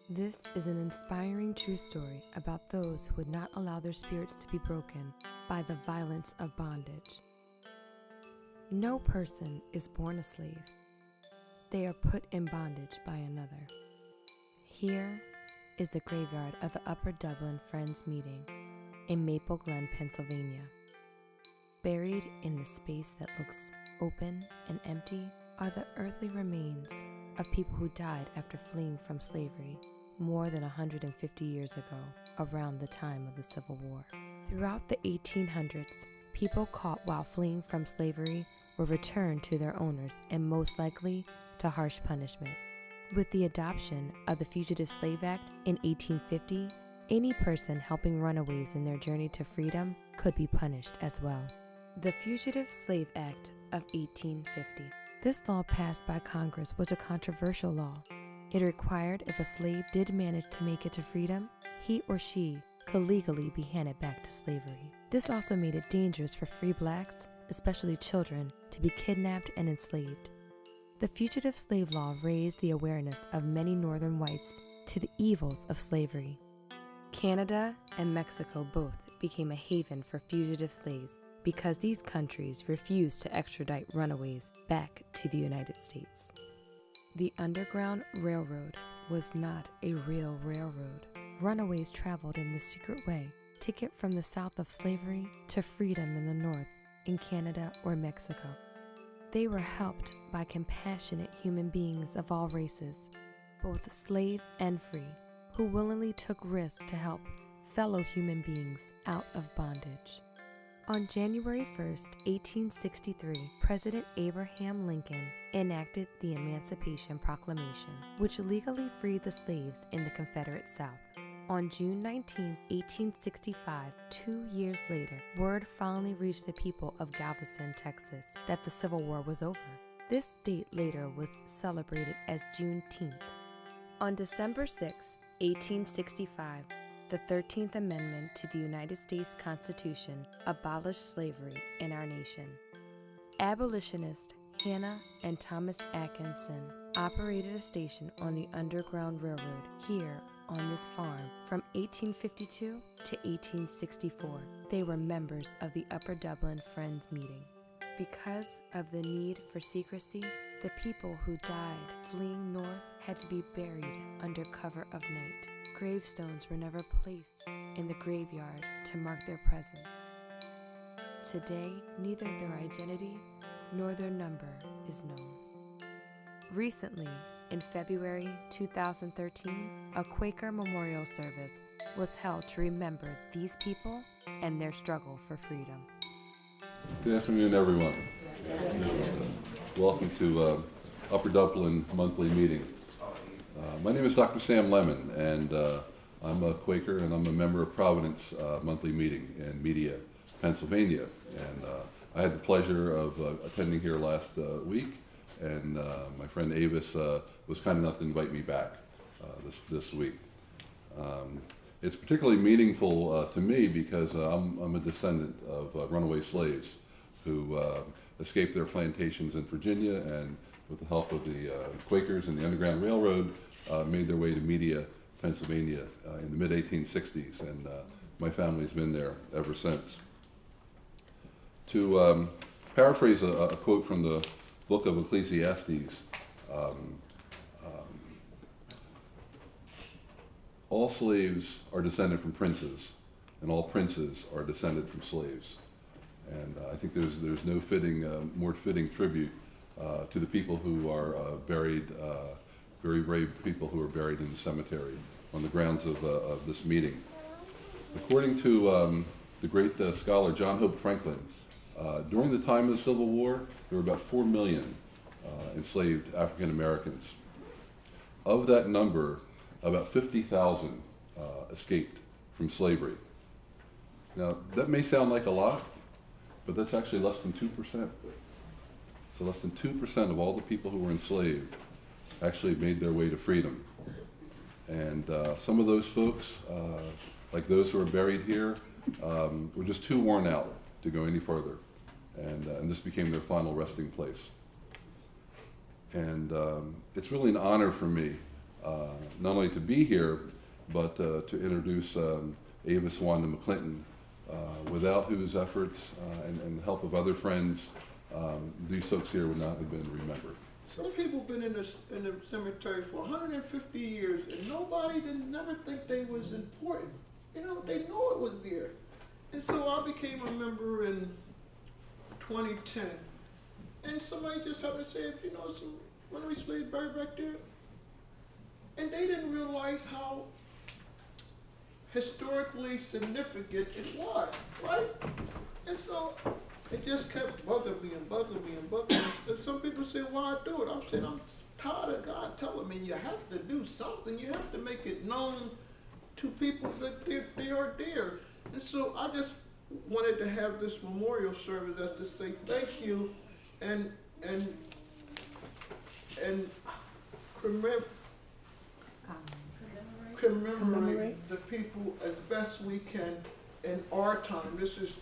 This is an inspiring true story about those who would not allow their spirits to be broken by the violence of bondage. No person is born a slave. They are put in bondage by another. Here is the graveyard of the Upper Dublin Friends Meeting in Maple Glen, Pennsylvania. Buried in the space that looks open and empty are the earthly remains of people who died after fleeing from slavery more than 150 years ago, around the time of the Civil War. Throughout the 1800s, people caught while fleeing from slavery were returned to their owners and most likely to harsh punishment. With the adoption of the Fugitive Slave Act in 1850, any person helping runaways in their journey to freedom could be punished as well. The Fugitive Slave Act of 1850. This law passed by Congress was a controversial law. It required if a slave did manage to make it to freedom, he or she could legally be handed back to slavery. This also made it dangerous for free blacks, especially children, to be kidnapped and enslaved. The Fugitive Slave Law raised the awareness of many northern whites to the evils of slavery. Canada and Mexico both became a haven for fugitive slaves because these countries refused to extradite runaways back to the United States. The Underground Railroad was not a real railroad. Runaways traveled in the secret way to get from the south of slavery to freedom in the north, in Canada or Mexico. They were helped by compassionate human beings of all races, both slave and free, who willingly took risks to help fellow human beings out of bondage. On January 1, 1863, President Abraham Lincoln enacted the Emancipation Proclamation, which legally freed the slaves in the Confederate South. On June 19, 1865, 2 years later, word finally reached the people of Galveston, Texas, that the Civil War was over. This date later was celebrated as Juneteenth. On December 6, 1865, the 13th Amendment to the United States Constitution abolished slavery in our nation. Abolitionists Hannah and Thomas Atkinson operated a station on the Underground Railroad here on this farm from 1852 to 1864. They were members of the Upper Dublin Friends Meeting. Because of the need for secrecy, the people who died fleeing north had to be buried under cover of night. Gravestones were never placed in the graveyard to mark their presence. Today, neither their identity nor their number is known. Recently, in February 2013, a Quaker memorial service was held to remember these people and their struggle for freedom. Good afternoon, everyone. Welcome to Upper Dublin monthly meeting. My name is Dr. Sam Lemon, and I'm a Quaker, and I'm a member of Providence monthly meeting in Media, Pennsylvania. And I had the pleasure of attending here last week, and my friend Avis was kind enough to invite me back this week. It's particularly meaningful to me because I'm a descendant of runaway slaves who escaped their plantations in Virginia, and with the help of the Quakers and the Underground Railroad, made their way to Media, Pennsylvania in the mid-1860s, and my family's been there ever since. To paraphrase a quote from the book of Ecclesiastes, all slaves are descended from princes, and all princes are descended from slaves. And I think there's no more fitting tribute to the people who are buried, very brave people who are buried in the cemetery on the grounds of this meeting. According to the great scholar John Hope Franklin, during the time of the Civil War, there were about 4 million enslaved African Americans. Of that number, about 50,000 escaped from slavery. Now, that may sound like a lot, but that's actually less than 2%. So less than 2% of all the people who were enslaved actually made their way to freedom. And some of those folks, like those who are buried here, were just too worn out to go any further. And this became their final resting place. And it's really an honor for me not only to be here, but to introduce Avis Wanda McClinton, without whose efforts and the help of other friends, these folks here would not have been remembered. Some people been in the cemetery for 150 years, and nobody didn't never think they was important. You know, they know it was there. And so I became a member in 2010, and somebody just happened to say, you know, some runaway slaves buried back there, and they didn't realize how historically significant it was, right? And so it just kept bugging me and bugging me and bugging me. And some people say, why do it? I'm saying, I'm tired of God telling me you have to do something. You have to make it known to people that they are there. And so I just wanted to have this memorial service as to say thank you and commemorate the people as best we can in our time. This is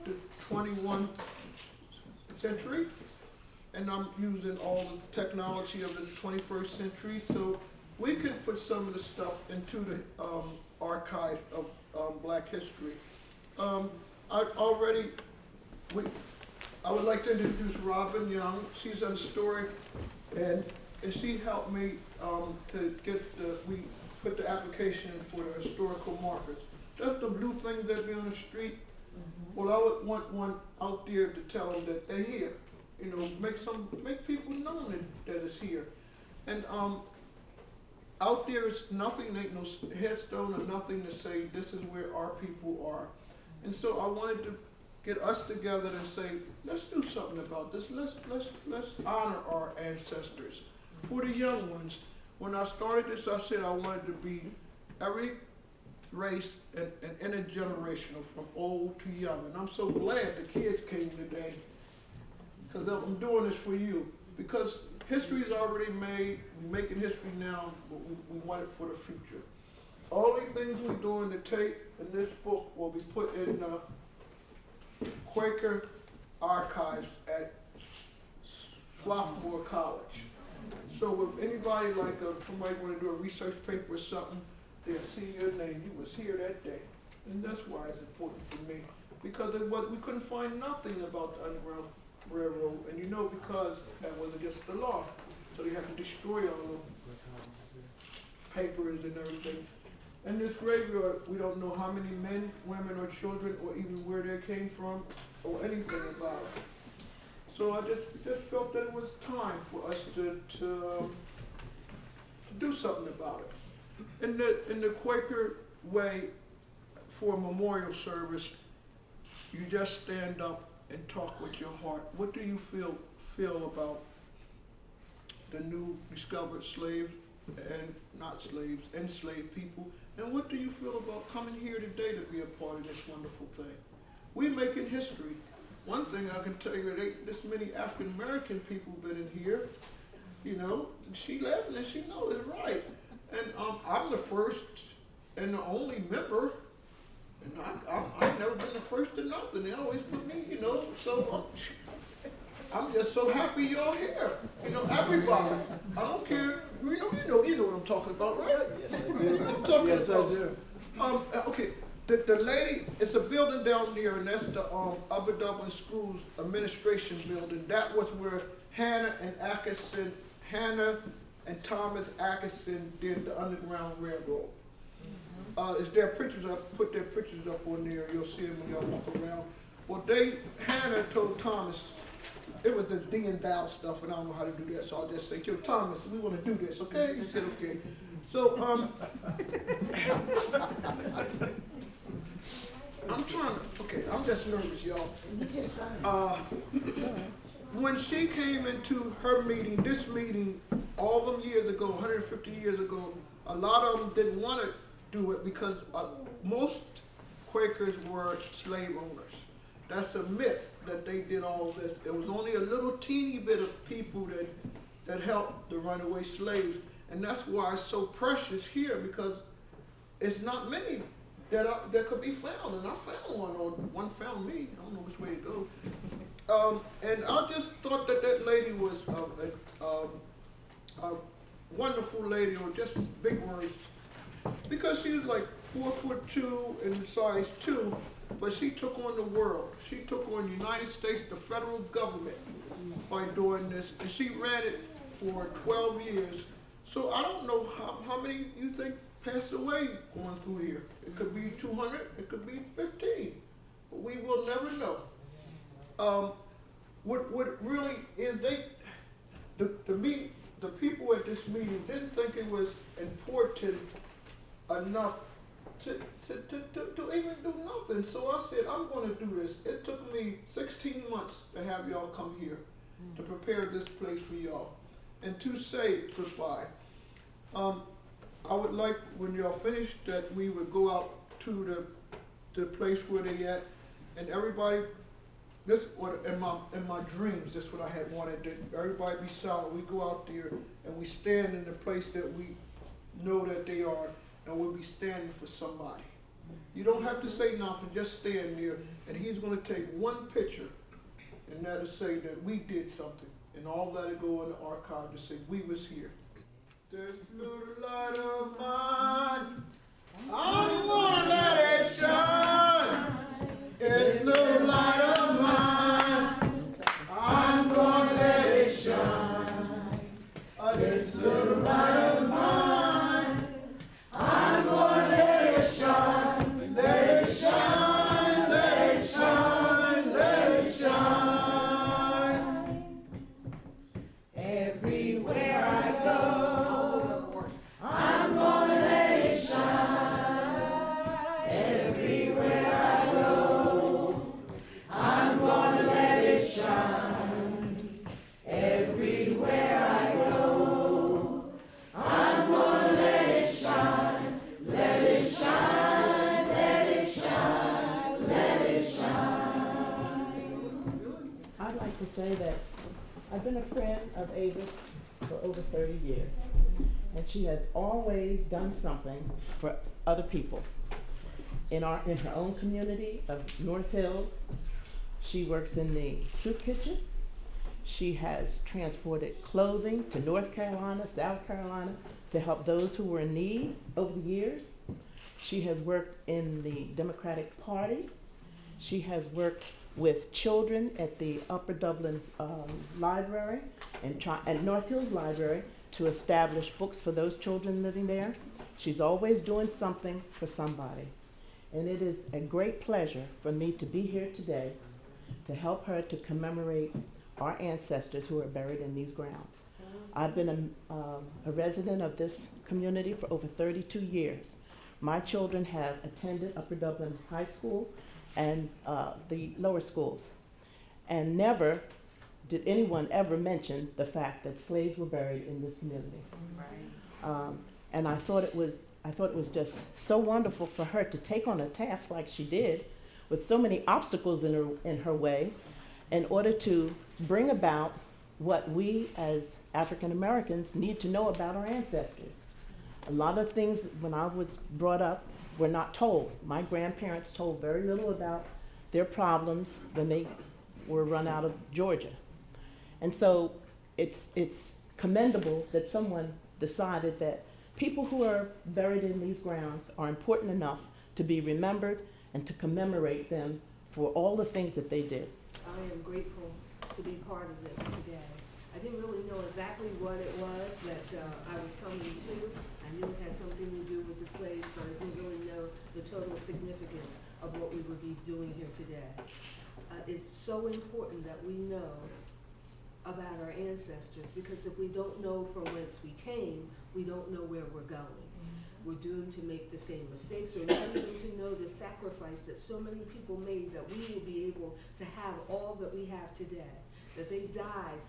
the 21st century, and I'm using all the technology of the 21st century, so we can put some of the stuff into the archive of Black history. I would like to introduce Robin Young. She's a historian, and she helped me to get we put the application in for the historical markers. Just the blue things that be on the street. Well, I would want one out there to tell them that they're here. You know, make people know that it's here. And out there is nothing, ain't no headstone or nothing to say this is where our people are. And so I wanted to get us together and say, let's do something about this. Let's honor our ancestors. For the young ones, when I started this, I said I wanted to be every race and intergenerational, from old to young. And I'm so glad the kids came today, because I'm doing this for you. Because history is already made, we're making history now, but we want it for the future. All these things we're doing to take in this book will be put in Quaker archives at Swarthmore College. So if anybody, like somebody want to do a research paper or something, they'll see your name. You was here that day. And that's why it's important for me. Because we couldn't find nothing about the Underground Railroad. And you know, because that was against the law. So they had to destroy all the papers and everything. And this graveyard, we don't know how many men, women, or children, or even where they came from, or anything about it. So I just felt that it was time for us to do something about it. In the Quaker way, for a memorial service, you just stand up and talk with your heart. What do you feel about the new discovered slaves and not slaves, enslaved people? And what do you feel about coming here today to be a part of this wonderful thing? We're making history. One thing I can tell you, this many African American people been in here. You know, she laughing and she knows it's right. And I'm the first and the only member. And I've never been the first to nothing. They always put me, you know. So I'm just so happy y'all here. You know, everybody. I don't care. You know what I'm talking about, right? Yes, I do. You know what I'm talking Yes, about. I do. Okay. The lady, it's a building down there, and that's the Upper Dublin Schools Administration Building. That was where Hannah and Thomas Atkinson did the Underground Railroad. Is there pictures up? Put their pictures up on there. You'll see them when y'all walk around. Well, Hannah told Thomas, it was the D and thou stuff, and I don't know how to do that, so I'll just say, yo, Thomas, we want to do this, okay? He said, okay. So, I'm just nervous, y'all. When she came into her meeting, this meeting, all them years ago, 150 years ago, a lot of them didn't want to do it because most Quakers were slave owners. That's a myth that they did all this. There was only a little teeny bit of people that helped the runaway slaves. And that's why it's so precious here, because it's not many that could be found. And I found one, or one found me. I don't know which way it goes. And I just thought that lady was wonderful lady, or just big words, because she was like 4'2" in size 2, but she took on the world. She took on the United States, the federal government, by doing this, and she ran it for 12 years. So I don't know how many you think passed away going through here. It could be 200, it could be 15, but we will never know. What really is the people at this meeting didn't think it was important enough to even do nothing. So I said, I'm going to do this. It took me 16 months to have y'all come here to prepare this place for y'all and to say goodbye. I would like, when y'all finish, that we would go out to the place where they at, and everybody, this what in my dreams, this what I had wanted, that everybody be silent. We go out there and we stand in the place that we know that they are, and we'll be standing for somebody. You don't have to say nothing, just stand there, and he's going to take one picture, and that'll say that we did something, and all that'll go in the archive to say we was here. This little light of mine, I'm gonna let it shine. This little light of mine, I'm gonna let it shine. This little light of mine, I'm gonna let it shine. Let it shine, let it shine, let it shine. Everywhere I go, I'm gonna let it shine. Everywhere I go, I'm gonna let it shine. Everywhere I go, I'm gonna let it shine. Let it shine, let it shine, let it shine. I'd like to say that I've been a friend of Ava's for over 30 years, and she has always done something for other people. In her own community of North Hills, she works in the soup kitchen. She has transported clothing to North Carolina, South Carolina, to help those who were in need over the years. She has worked in the Democratic Party. She has worked with children at the Upper Dublin Library and North Hills Library to establish books for those children living there. She's always doing something for somebody. And it is a great pleasure for me to be here today to help her to commemorate our ancestors who are buried in these grounds. I've been a resident of this community for over 32 years. My children have attended Upper Dublin High School and the lower schools. And never did anyone ever mention the fact that slaves were buried in this community. Right. And I thought it was just so wonderful for her to take on a task like she did, with so many obstacles in her way, in order to bring about what we as African Americans need to know about our ancestors. A lot of things when I was brought up were not told. My grandparents told very little about their problems when they were run out of Georgia. And so it's commendable that someone decided that people who are buried in these grounds are important enough to be remembered and to commemorate them for all the things that they did. I am grateful to be part of this today. I didn't really know exactly what it was that I was coming to. I knew it had something to do with the slaves, but I didn't really know the total significance of what we would be doing here today. It's so important that we know about our ancestors, because if we don't know from whence we came, we don't know where we're going. We're doomed to make the same mistakes, or not even to know the sacrifice that so many people made that we will be able to have all that we have today, that they died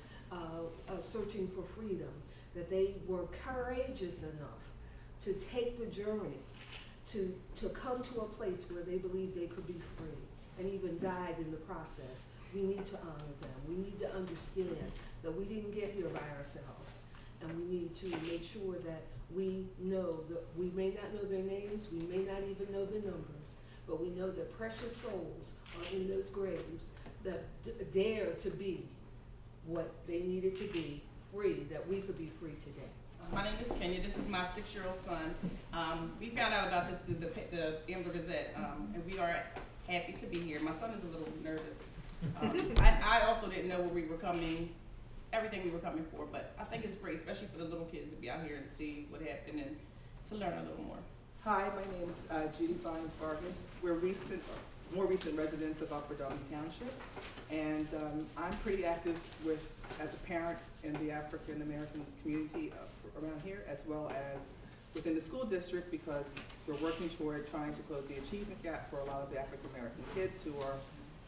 searching for freedom, that they were courageous enough to take the journey to come to a place where they believed they could be free, and even died in the process. We need to honor them. We need to understand that we didn't get here by ourselves, and we need to make sure that we know that we may not know their names, we may not even know the numbers, but we know that precious souls are in those graves that dare to be what they needed to be, free, that we could be free today. My name is Kenya. This is my 6-year-old son. We found out about this through the Amber Gazette, and we are happy to be here. My son is a little nervous. I also didn't know where we were coming, everything we were coming for, but I think it's great, especially for the little kids to be out here and see what happened and to learn a little more. Hi, my name is Judy Vines Vargas. We're more recent residents of Upper Darby Township, and I'm pretty active as a parent in the African American community around here, as well as within the school district, because we're working toward trying to close the achievement gap for a lot of the African American kids who are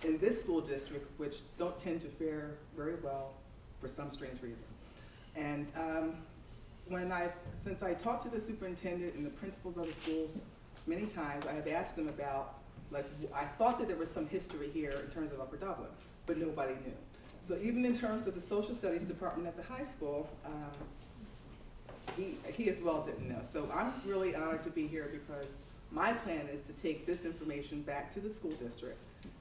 in this school district, which don't tend to fare very well for some strange reason. And since I talked to the superintendent and the principals of the schools many times, I have asked them about, like, I thought that there was some history here in terms of Upper Dublin, but nobody knew. So even in terms of the social studies department at the high school, he as well didn't know. So I'm really honored to be here because my plan is to take this information back to the school district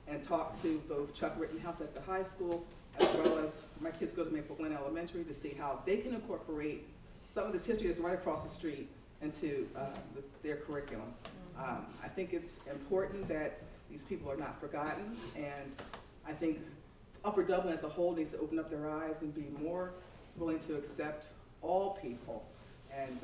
and talk to both Chuck Rittenhouse at the high school, as well as my kids go to Maple Glen Elementary, to see how they can incorporate some of this history that's right across the street into their curriculum. I think it's important that these people are not forgotten, and I think Upper Dublin as a whole needs to open up their eyes and be more willing to accept all people, and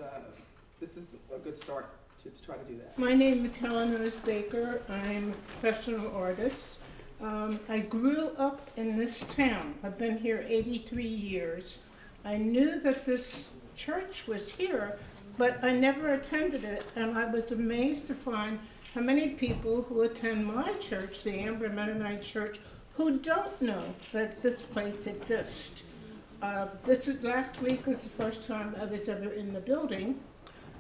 this is a good start to try to do that. My name is Helen Rose Baker. I'm a professional artist. I grew up in this town. I've been here 83 years. I knew that this church was here, but I never attended it, and I was amazed to find how many people who attend my church, the Amber Mennonite Church, who don't know that this place exists. Last week was the first time I was ever in the building,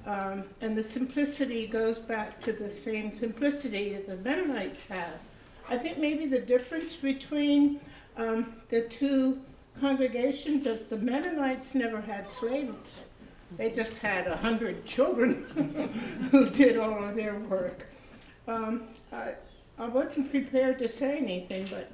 and the simplicity goes back to the same simplicity that the Mennonites have. I think maybe the difference between the two congregations, that the Mennonites never had slaves. They just had 100 children who did all of their work. I wasn't prepared to say anything, but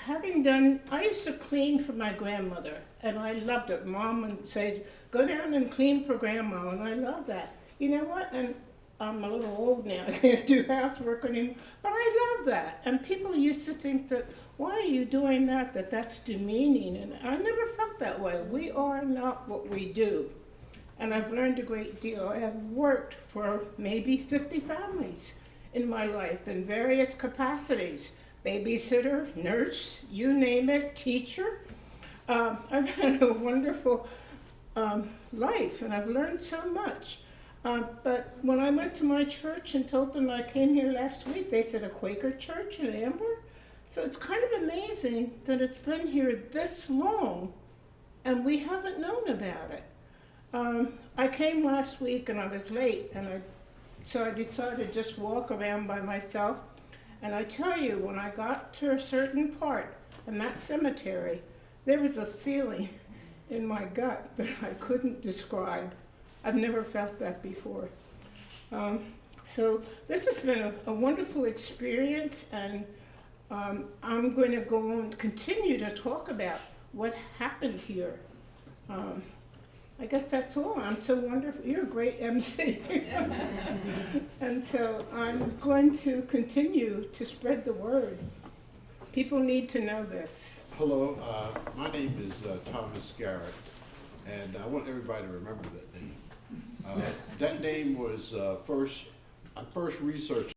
I used to clean for my grandmother, and I loved it. Mom would say, go down and clean for Grandma, and I loved that. You know what? And I'm a little old now, I can't do housework anymore, but I love that. And people used to think that, why are you doing that, that's demeaning, and I never felt that way. We are not what we do. And I've learned a great deal. I have worked for maybe 50 families in my life in various capacities. Babysitter, nurse, you name it, teacher. I've had a wonderful life, and I've learned so much. But when I went to my church and told them I came here last week, they said, a Quaker church in Amber? So it's kind of amazing that it's been here this long and we haven't known about it. I came last week and I was late, and so I decided to just walk around by myself. And I tell you, when I got to a certain part in that cemetery, there was a feeling in my gut that I couldn't describe. I've never felt that before. So this has been a wonderful experience, and I'm going to go on, continue to talk about what happened here. I guess that's all. I'm so wonderful. You're a great MC. And so I'm going to continue to spread the word. People need to know this. Hello, my name is Thomas Garrett, and I want everybody to remember that name. That name was I first researched